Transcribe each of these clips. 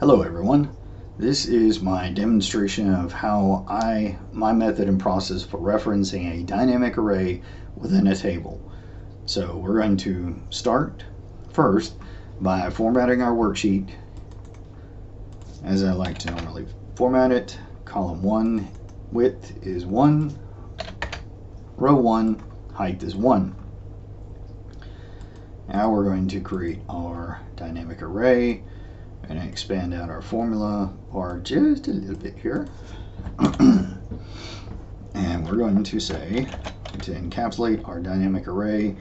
Hello everyone. This is my demonstration of how my method and process for referencing a dynamic array within a table. So we're going to start first by formatting our worksheet as I like to normally format it. Column 1 width is 1, row 1 height is 1. Now we're going to create our dynamic array and expand out our formula bar just a little bit here. And we're going to say, to encapsulate our dynamic array,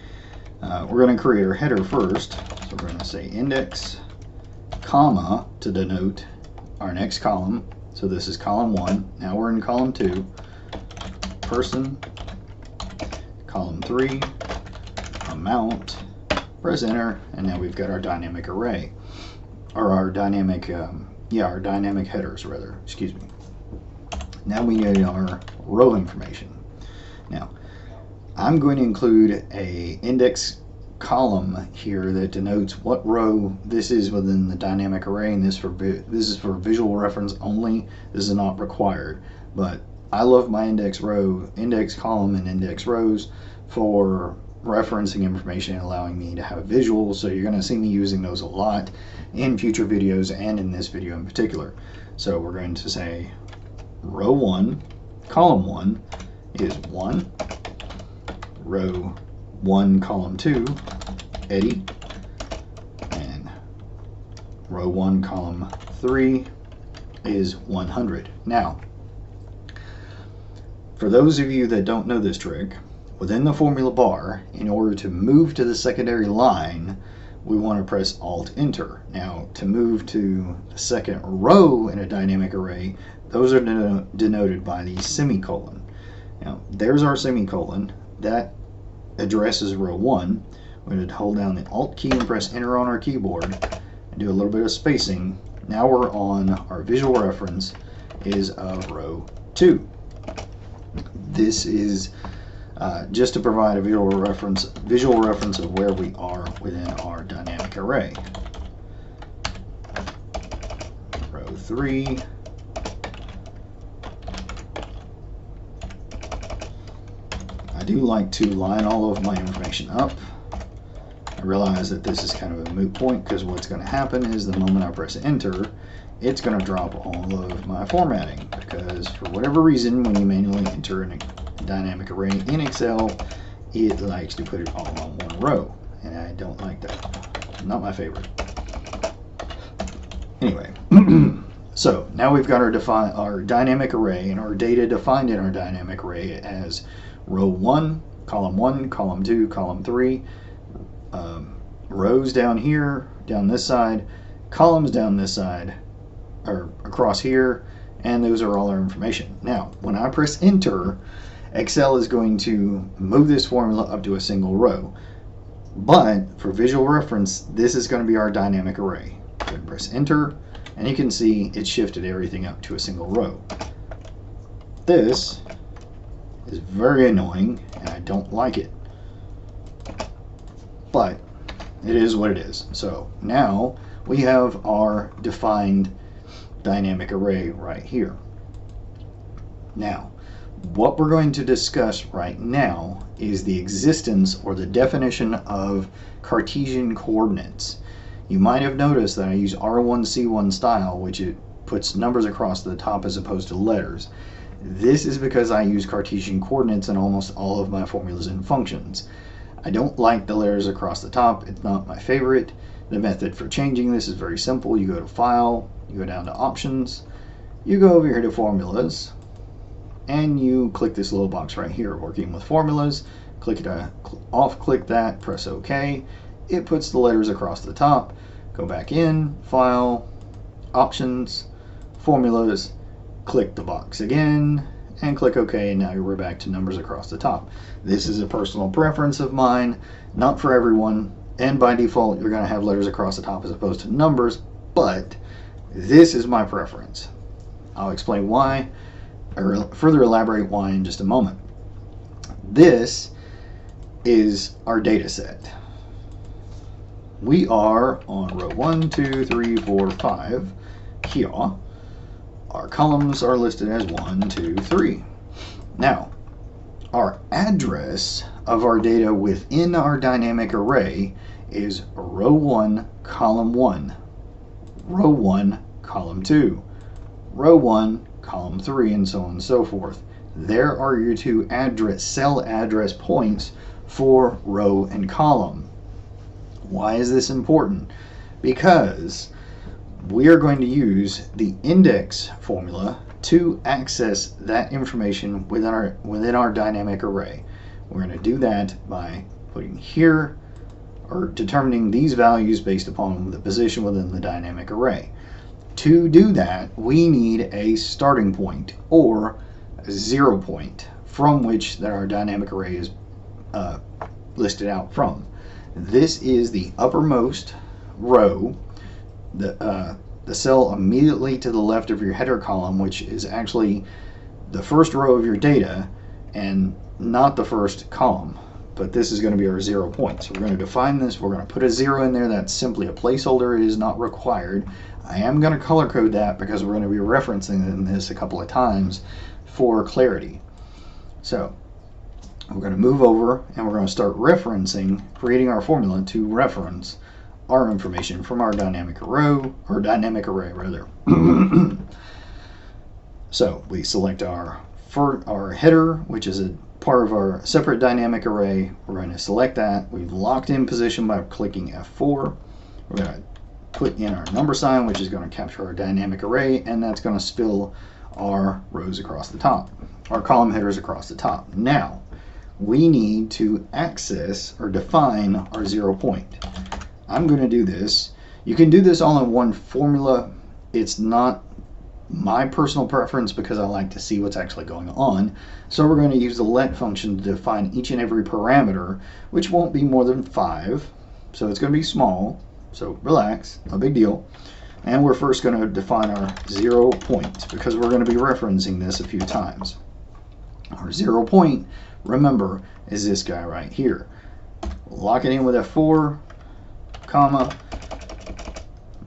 we're going to create our header first. So we're going to say index, comma, to denote our next column. So this is column 1. Now we're in column 2. Person, column 3, amount, press enter, and now we've got our dynamic array. Or our dynamic, our dynamic headers rather, excuse me. Now we need our row information. Now, I'm going to include a index column here that denotes what row this is within the dynamic array, and this is for visual reference only. This is not required, but I love my index column, and index rows for referencing information and allowing me to have visuals. So you're going to see me using those a lot in future videos and in this video in particular. So we're going to say row 1, column 1 is 1, row 1, column 2, Eddie, and row 1, column 3 is 100. Now, for those of you that don't know this trick, within the formula bar, in order to move to the secondary line, we want to press Alt-Enter. Now, to move to the second row in a dynamic array, those are denoted by the semicolon. Now, there's our semicolon. That addresses row 1. We're going to hold down the Alt key and press Enter on our keyboard and do a little bit of spacing. Now we're on our visual reference is of row 2. This is just to provide a visual reference of where we are within our dynamic array. Row 3. I do like to line all of my information up. I realize that this is kind of a moot point because what's going to happen is the moment I press enter, it's going to drop all of my formatting, because for whatever reason, when you manually enter a dynamic array in Excel, it likes to put it all on one row, and I don't like that. Not my favorite. Anyway, so now we've got our dynamic array and our data defined in our dynamic array as row 1, column 2, column 3, rows down here, down this side, columns down this side, or across here, and those are all our information. Now, when I press enter, Excel is going to move this formula up to a single row. But for visual reference, this is going to be our dynamic array. Go ahead and press enter, and you can see it shifted everything up to a single row. This is very annoying, and I don't like it. But it is what it is. So now we have our defined dynamic array right here. Now, what we're going to discuss right now is the existence or the definition of Cartesian coordinates. You might have noticed that I use R1C1 style, which it puts numbers across the top as opposed to letters. This is because I use Cartesian coordinates in almost all of my formulas and functions. I don't like the letters across the top. It's not my favorite. The method for changing this is very simple. You go to File, you go down to Options, you go over here to Formulas, and you click this little box right here, Working with Formulas. Click that, press OK. It puts the letters across the top. Go back in, File, Options, Formulas, click the box again, and click OK, and now we're back to numbers across the top. This is a personal preference of mine, not for everyone, and by default you're going to have letters across the top as opposed to numbers, but this is my preference. I'll explain why, or further elaborate why in just a moment. This is our data set. We are on row 1, 2, 3, 4, 5, here. Our columns are listed as 1, 2, 3. Now, our address of our data within our dynamic array is row 1, column 1, row 1, column 2, row 1, column 3, and so on and so forth. There are your two cell address points for row and column. Why is this important? Because we are going to use the index formula to access that information within our dynamic array. We're going to do that by putting here, or determining these values based upon the position within the dynamic array. To do that, we need a starting point, or a 0 point, from which that our dynamic array is listed out from. This is the uppermost row, the cell immediately to the left of your header column, which is actually the first row of your data and not the first column. But this is going to be our 0 point. So we're going to define this. We're going to put a 0 in there. That's simply a placeholder. It is not required. I am going to color code that because we're going to be referencing this a couple of times for clarity. So we're going to move over and we're going to start creating our formula to reference our information from our dynamic array rather. So we select our header, which is a part of our separate dynamic array. We're going to select that. We've locked in position by clicking F4. We're going to put in our number sign, which is going to capture our dynamic array, and that's going to spill our rows across the top, our column headers across the top. Now, we need to access or define our 0 point. I'm going to do this. You can do this all in one formula. It's not my personal preference because I like to see what's actually going on. So we're going to use the let function to define each and every parameter, which won't be more than 5. So it's going to be small. So relax, no big deal. And we're first going to define our 0 point because we're going to be referencing this a few times. Our 0 point, remember, is this guy right here. Lock it in with F4, comma.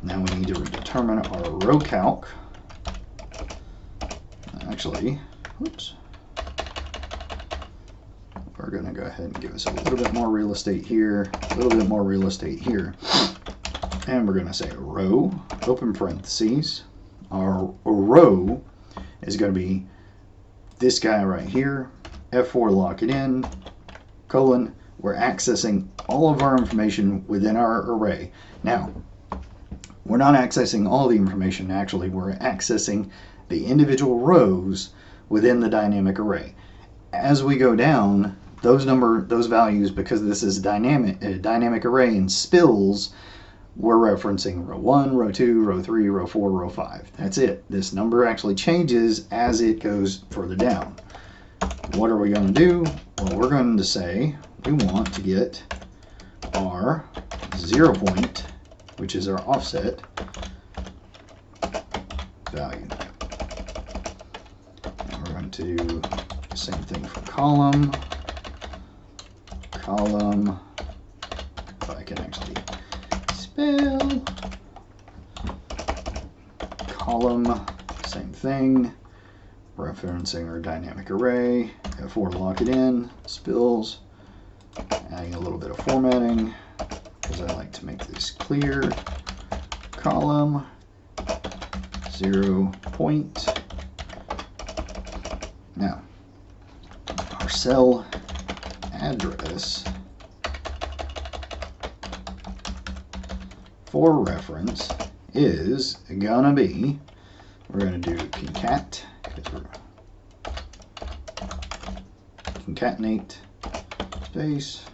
Now we need to determine our row calc. Actually, oops. We're going to go ahead and give us a little bit more real estate here, a little bit more real estate here. And we're going to say row, open parentheses. Our row is going to be this guy right here. F4, lock it in, colon. We're accessing all of our information within our array. Now, we're not accessing all the information, actually. We're accessing the individual rows within the dynamic array. As we go down, those values, because this is a dynamic array and spills, we're referencing row 1, row 2, row 3, row 4, row 5. That's it. This number actually changes as it goes further down. What are we going to do? Well, we're going to say we want to get our 0 point, which is our offset value. And we're going to do the same thing for column. If I can actually spell. Column, same thing. Referencing our dynamic array. F4 to lock it in. Spills. Adding a little bit of formatting because I like to make this clear. Column, 0 point. Now, our cell address for reference is gonna be, we're gonna do concat, concatenate space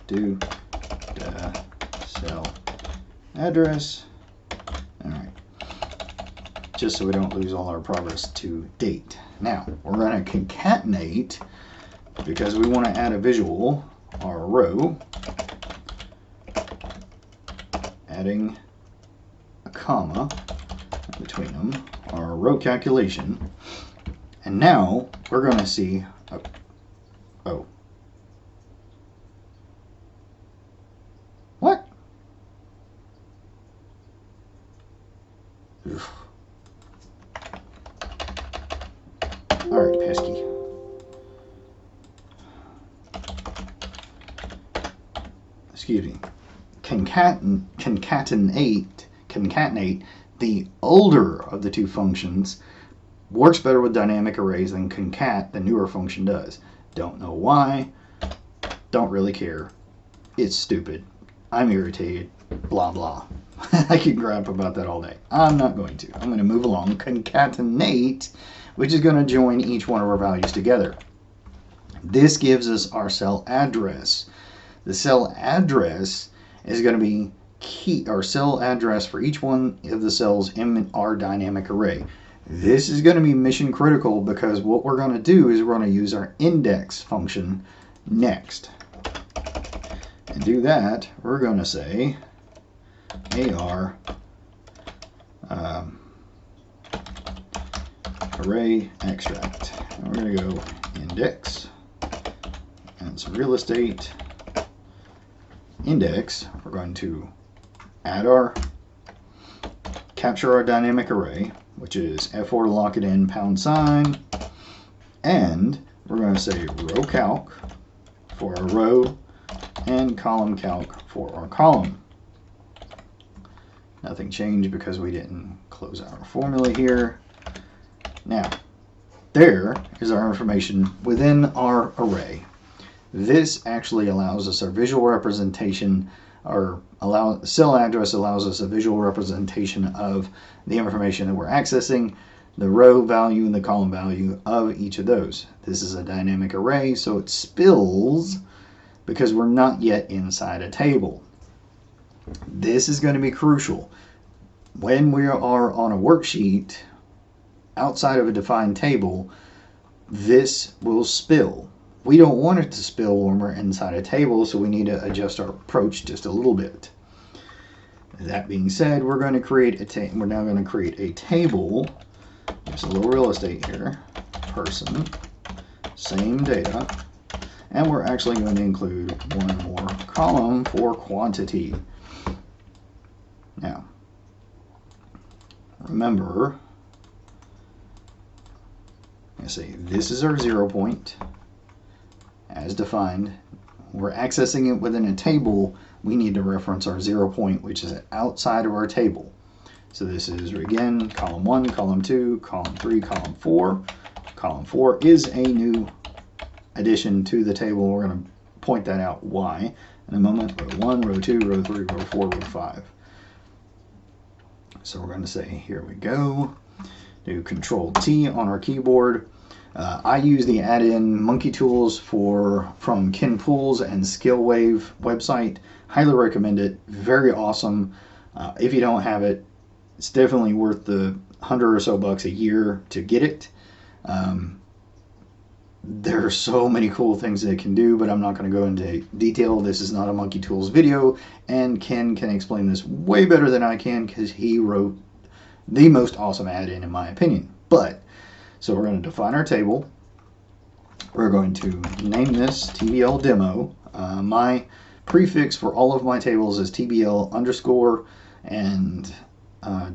do the cell address. All right, just so we don't lose all our progress to date. Now we're going to concatenate, because we want to add a visual, our row, adding a comma between them, our row calculation, and now we're going to see what? Alright, pesky. Excuse me. Concatenate, the older of the two functions, works better with dynamic arrays than concat, the newer function, does. Don't know why. Don't really care. It's stupid. I'm irritated. Blah, blah. I could grab about that all day. I'm not going to. I'm going to move along. Concatenate, which is going to join each one of our values together. This gives us our cell address. The cell address is going to be key, our cell address for each one of the cells in our dynamic array. This is going to be mission critical because what we're going to do is we're going to use our index function next. And do that, we're going to say AR array extract. And we're going to go index and some real estate index. We're going to add our capture our dynamic array, which is F4 to lock it in, #, and we're going to say row calc for our row and column calc for our column. Nothing changed because we didn't close out our formula here. Now, there is our information within our array. This actually allows us our visual representation, cell address allows us a visual representation of the information that we're accessing, the row value and the column value of each of those. This is a dynamic array, so it spills because we're not yet inside a table. This is going to be crucial. When we are on a worksheet outside of a defined table, this will spill. We don't want it to spill when we're inside a table, so we need to adjust our approach just a little bit. That being said, we're going to create we're now going to create a table. There's a little real estate here. Person, same data, and we're actually going to include one more column for quantity. Now, remember, I say this is our 0 point. As defined, we're accessing it within a table. We need to reference our 0 point, which is outside of our table. So this is, again, column 1, column 2, column 3, column 4. Column 4 is a new addition to the table. We're going to point that out why in a moment. Row 1, row 2, row 3, row 4, row 5. So we're going to say, here we go. Do Control-T on our keyboard. I use the add-in Monkey Tools from Ken Pools and Skillwave website. Highly recommend it. Very awesome. If you don't have it, it's definitely worth the $100 or so a year to get it. There are so many cool things that it can do, but I'm not going to go into detail. This is not a Monkey Tools video, and Ken can explain this way better than I can because he wrote the most awesome add-in, in my opinion. So we're going to define our table. We're going to name this TBL demo. My prefix for all of my tables is TBL underscore, and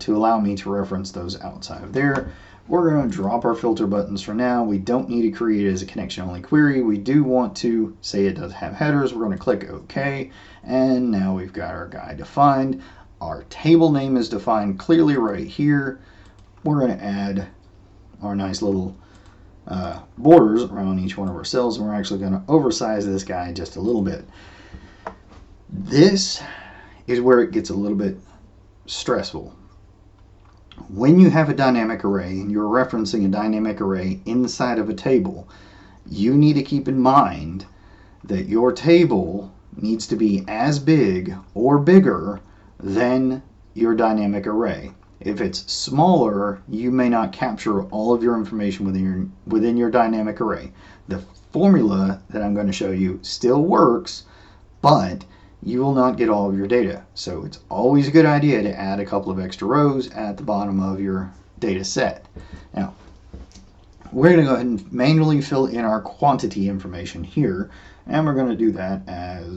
to allow me to reference those outside of there. We're going to drop our filter buttons for now. We don't need to create it as a connection-only query. We do want to say it does have headers. We're going to click OK, and now we've got our guy defined. Our table name is defined clearly right here. We're going to add our nice little borders around each one of our cells, and we're actually going to oversize this guy just a little bit. This is where it gets a little bit stressful. When you have a dynamic array and you're referencing a dynamic array inside of a table, you need to keep in mind that your table needs to be as big or bigger than your dynamic array. If it's smaller, you may not capture all of your information within your dynamic array. The formula that I'm going to show you still works, but you will not get all of your data. So it's always a good idea to add a couple of extra rows at the bottom of your data set. Now, we're going to go ahead and manually fill in our quantity information here, and we're going to do that as,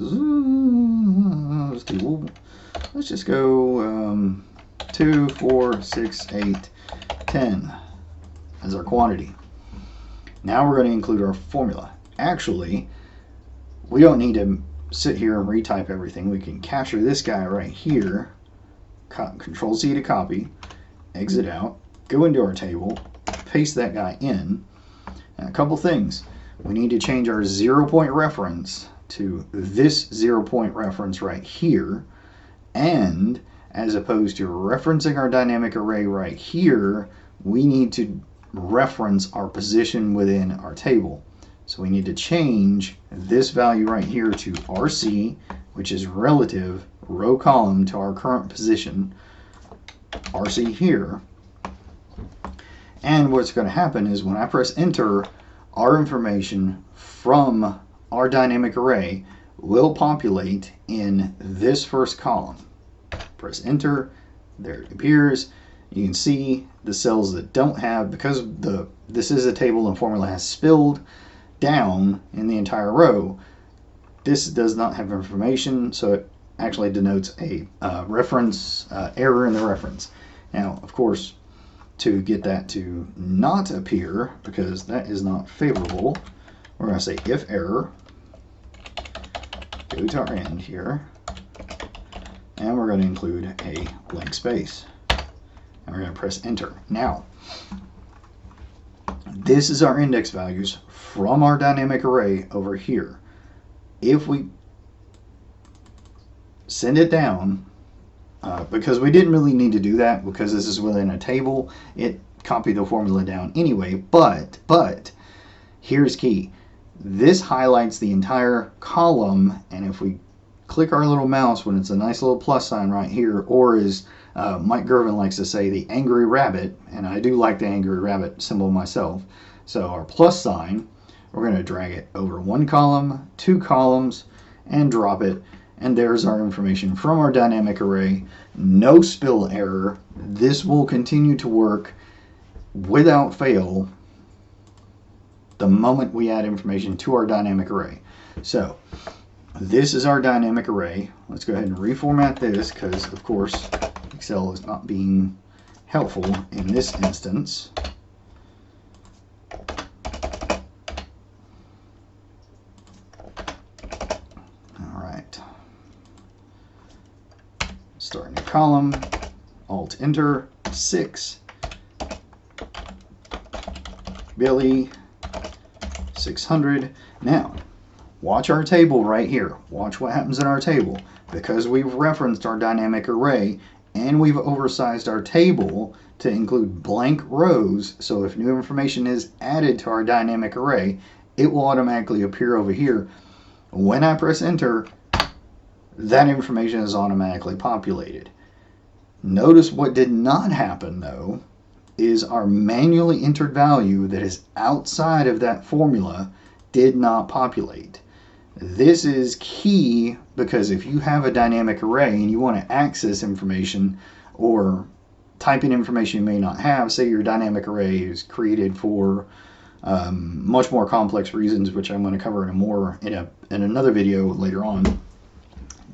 let's just go 2, 4, 6, 8, 10 as our quantity. Now we're going to include our formula. Actually, we don't need to sit here and retype everything. We can capture this guy right here, Control Z to copy, exit out, go into our table, paste that guy in. And a couple things. We need to change our 0-point reference to this 0-point reference right here, and as opposed to referencing our dynamic array right here, we need to reference our position within our table. So we need to change this value right here to RC, which is relative row column to our current position, RC here. And what's going to happen is when I press enter, our information from our dynamic array will populate in this first column. Press enter, there it appears. You can see the cells that don't have, because this is a table and formula has spilled down in the entire row, this does not have information, so it actually denotes a reference error in the reference. Now, of course, to get that to not appear, because that is not favorable, we're going to say if error, go to our end here, and we're going to include a blank space. And we're going to press enter. Now, this is our index values from our dynamic array over here. If we send it down, because we didn't really need to do that because this is within a table, it copied the formula down anyway, but here's key. This highlights the entire column, and if we click our little mouse when it's a nice little plus sign right here, or as Mike Girvin likes to say, the angry rabbit, and I do like the angry rabbit symbol myself. So our plus sign, we're going to drag it over one column, two columns, and drop it. And there's our information from our dynamic array. No spill error. This will continue to work without fail the moment we add information to our dynamic array. So this is our dynamic array. Let's go ahead and reformat this because, of course, Excel is not being helpful in this instance. All right. Start a new column, Alt-Enter, 6, Billy, 600. Now, watch our table right here. Watch what happens in our table. Because we've referenced our dynamic array and we've oversized our table to include blank rows, so if new information is added to our dynamic array, it will automatically appear over here. When I press enter, that information is automatically populated. Notice what did not happen though is our manually entered value that is outside of that formula did not populate. This is key because if you have a dynamic array and you want to access information or type in information you may not have, say your dynamic array is created for much more complex reasons, which I'm going to cover in another video later on.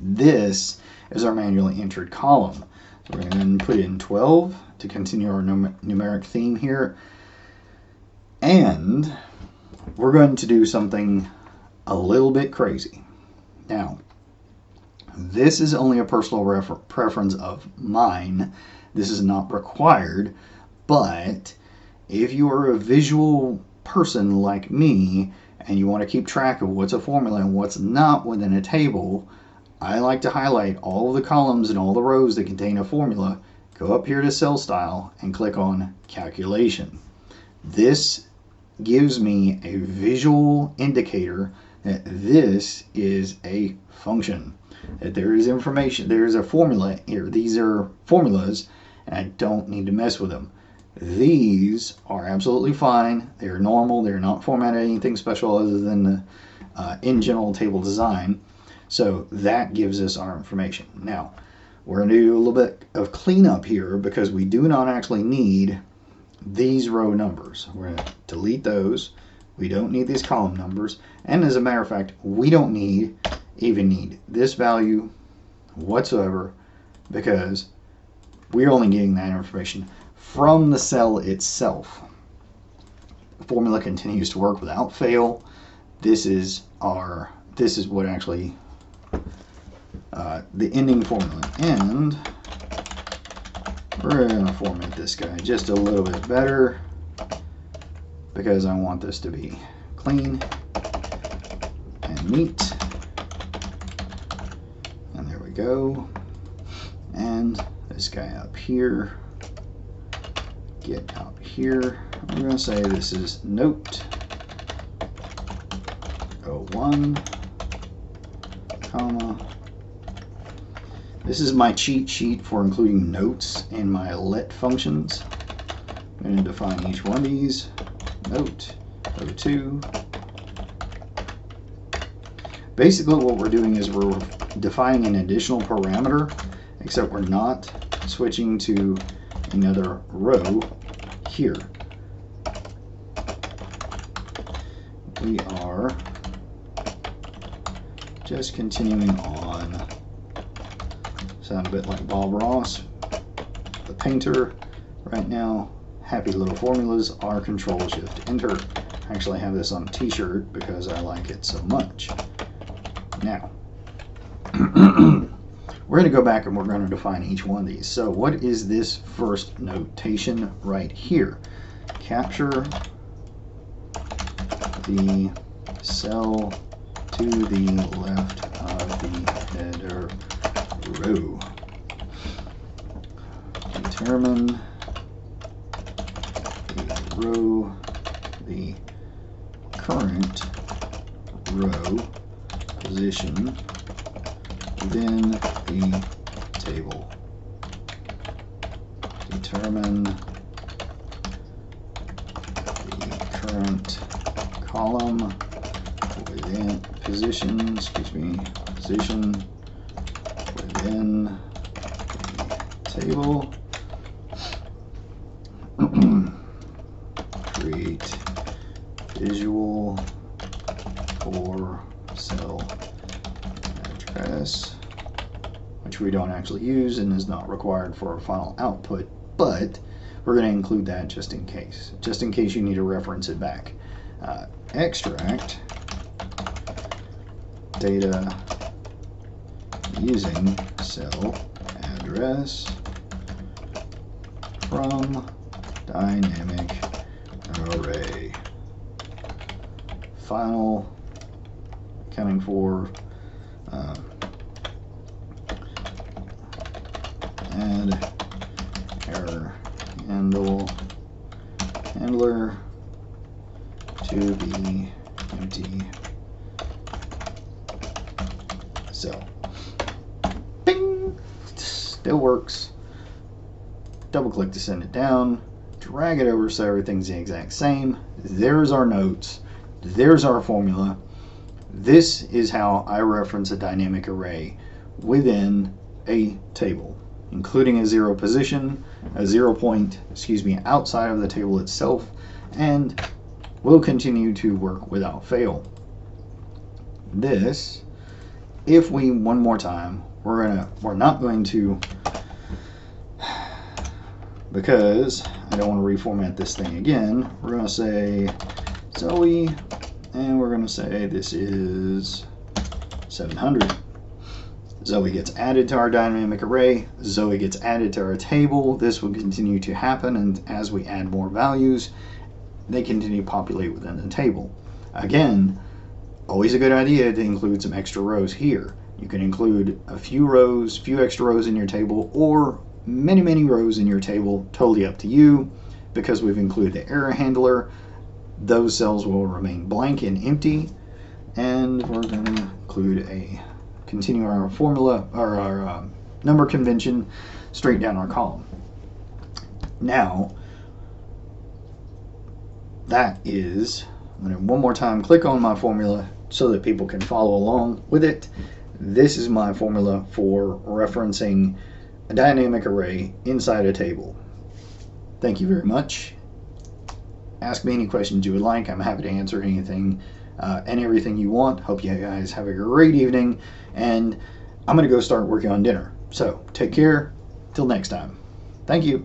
This is our manually entered column. So we're going to put in 12 to continue our numeric theme here. And we're going to do something a little bit crazy. Now, this is only a personal preference of mine. This is not required, but if you are a visual person like me and you want to keep track of what's a formula and what's not within a table, I like to highlight all of the columns and all the rows that contain a formula, go up here to Cell Style and click on Calculation. This gives me a visual indicator that this is a function, that there is information, there is a formula here. These are formulas and I don't need to mess with them. These are absolutely fine. They're normal. They're not formatted anything special other than the in general table design. So that gives us our information. Now, we're going to do a little bit of cleanup here because we do not actually need these row numbers. We're going to delete those. We don't need these column numbers. And as a matter of fact, we don't even need this value whatsoever because we're only getting that information from the cell itself. formula continues to work without fail. This is what actually the ending formula. And we're going to format this guy just a little bit better because I want this to be clean and neat. And there we go. And this guy up here, get out here. I'm going to say this is note 01, comma. This is my cheat sheet for including notes in my let functions. I'm going to define each one of these. Note 02. Basically what we're doing is we're defining an additional parameter, except we're not switching to another row here. We are just continuing on. Sound a bit like Bob Ross, the painter. Right now, happy little formulas are Control-Shift-Enter. I actually have this on a t-shirt because I like it so much. Now, we're going to go back and we're going to define each one of these. So what is this first notation right here? Capture the cell to the left of the header row. Determine the row, the current row position within the table. Determine the current column within position within the table. Create visual for cell address, which we don't actually use and is not required for our final output, but we're going to include that just in case you need to reference it back. Extract data using cell address from dynamic array. Final accounting for add error handler to be empty cell. Bing! Still works. Double click to send it down. Drag it over so everything's the exact same. There's our notes. There's our formula. This is how I reference a dynamic array within a table, including a zero position, a 0 point, outside of the table itself, and will continue to work without fail. This, if we, one more time, we're not going to, because I don't want to reformat this thing again, we're going to say Zoe, and we're going to say this is 700. Zoe gets added to our dynamic array. Zoe gets added to our table. This will continue to happen, and as we add more values, they continue to populate within the table. Again, always a good idea to include some extra rows here. You can include a few extra rows in your table, or many rows in your table, totally up to you. Because we've included the error handler, those cells will remain blank and empty, and we're going to include continue our formula, or our number convention straight down our column. Now, that is, I'm going to one more time click on my formula so that people can follow along with it. This is my formula for referencing a dynamic array inside a table. Thank you very much. Ask me any questions you would like. I'm happy to answer anything and everything you want. Hope you guys have a great evening, and I'm going to go start working on dinner. So take care. Till next time. Thank you.